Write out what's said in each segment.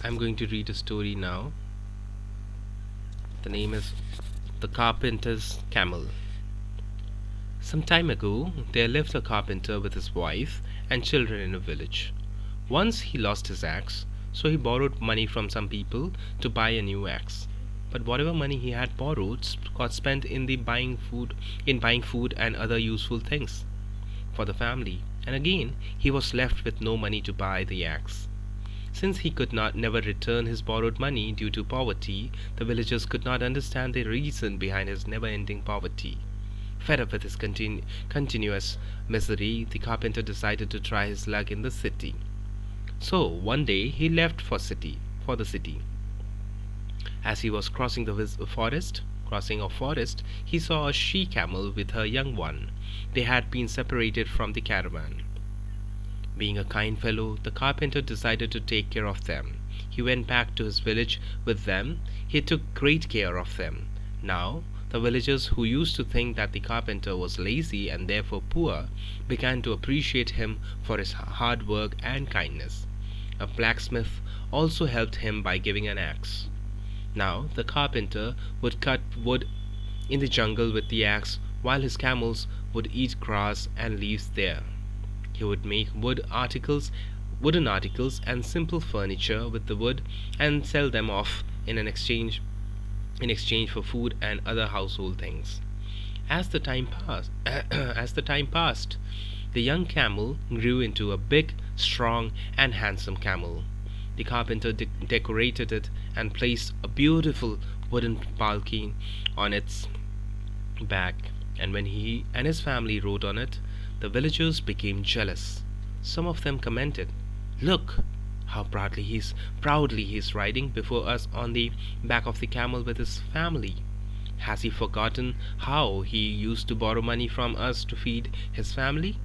I'm going to read a story now. The name is The Carpenter's Camel. Some time ago, there lived a carpenter with his wife and children in a village. Once he lost his axe, so he borrowed money from some people to buy a new axe. But whatever money he had borrowed got spent in buying food and other useful things for the family, and again he was left with no money to buy the axe. Since he could not never return his borrowed money due to poverty, the villagers could not understand the reason behind his never-ending poverty. Fed up with his continuous misery, the carpenter decided to try his luck in the city. So one day he left for the city. As he was crossing a forest, he saw a she-camel with her young one. They had been separated from the caravan. Being a kind fellow, the carpenter decided to take care of them. He went back to his village with them. He took great care of them. Now, the villagers who used to think that the carpenter was lazy and therefore poor began to appreciate him for his hard work and kindness. A blacksmith also helped him by giving an axe. Now, the carpenter would cut wood in the jungle with the axe while his camels would eat grass and leaves there. He would make wooden articles and simple furniture with the wood and sell them off in exchange for food and other household things. As the time passed, the young camel grew into a big, strong, and handsome camel. The carpenter decorated it and placed a beautiful wooden palki on its back, and when he and his family rode on it, the villagers became jealous. Some of them commented, "Look, how proudly he's riding before us on the back of the camel with his family. Has he forgotten how he used to borrow money from us to feed his family?"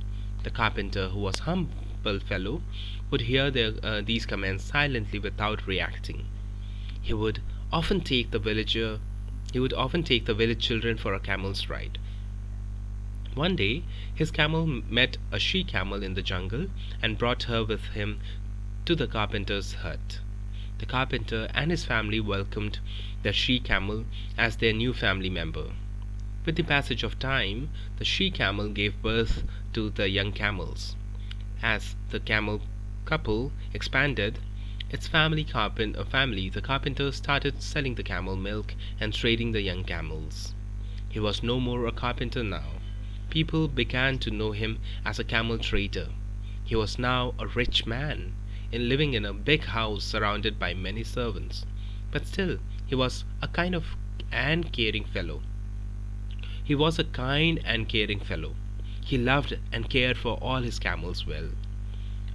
The carpenter, who was a humble fellow, would hear these comments silently without reacting. He would often take the village children for a camel's ride. One day his camel met a she-camel in the jungle and brought her with him to the carpenter's hut. The carpenter and his family welcomed the she-camel as their new family member. With the passage of time, the she-camel gave birth to the young camels. As the camel couple expanded its family, the carpenter started selling the camel milk and trading the young camels. He was no more a carpenter now. People began to know him as a camel trader. He was now a rich man, living in a big house surrounded by many servants. But still, he was a kind and caring fellow. He was a kind and caring fellow. He loved and cared for all his camels well.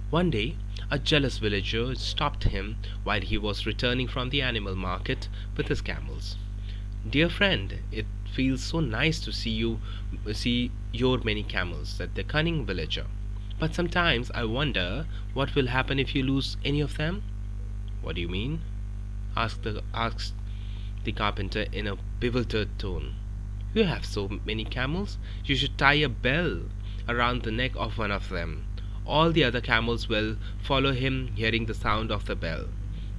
One day, a jealous villager stopped him while he was returning from the animal market with his camels. "Dear friend, it feels so nice to see your many camels," said the cunning villager. "But sometimes I wonder what will happen if you lose any of them." "What do you mean?" asked the carpenter in a bewildered tone. "You have so many camels, you should tie a bell around the neck of one of them. All the other camels will follow him, hearing the sound of the bell.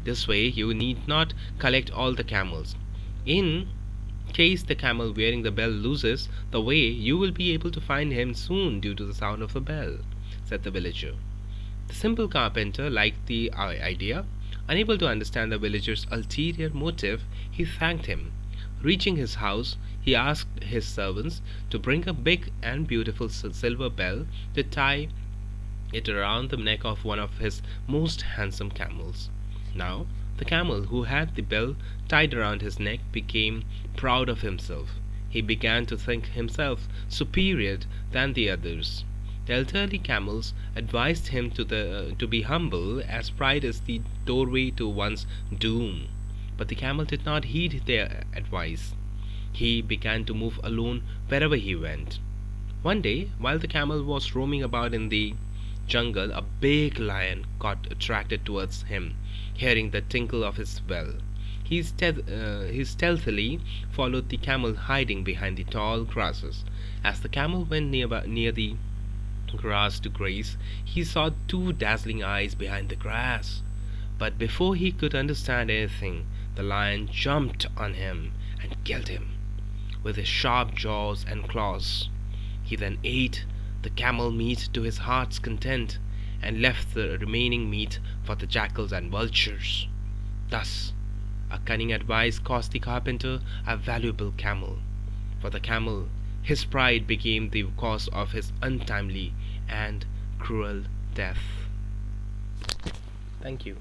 This way you need not collect all the camels. In case the camel wearing the bell loses the way, you will be able to find him soon due to the sound of the bell," said the villager. The simple carpenter liked the idea. Unable to understand the villager's ulterior motive, he thanked him. Reaching his house, he asked his servants to bring a big and beautiful silver bell to tie it around the neck of one of his most handsome camels. Now, the camel who had the bell tied around his neck became proud of himself. He began to think himself superior than the others. The elderly camels advised him to be humble, as pride is the doorway to one's doom. But the camel did not heed their advice. He began to move alone wherever he went. One day, while the camel was roaming about in the jungle, a big lion got attracted towards him, hearing the tinkle of his bell. He stealthily followed the camel, hiding behind the tall grasses. As the camel went near the grass to graze, he saw two dazzling eyes behind the grass. But before he could understand anything, the lion jumped on him and killed him with his sharp jaws and claws. He then ate the camel meat to his heart's content and left the remaining meat for the jackals and vultures. Thus, a cunning advice cost the carpenter a valuable camel. For the camel, his pride became the cause of his untimely and cruel death. Thank you.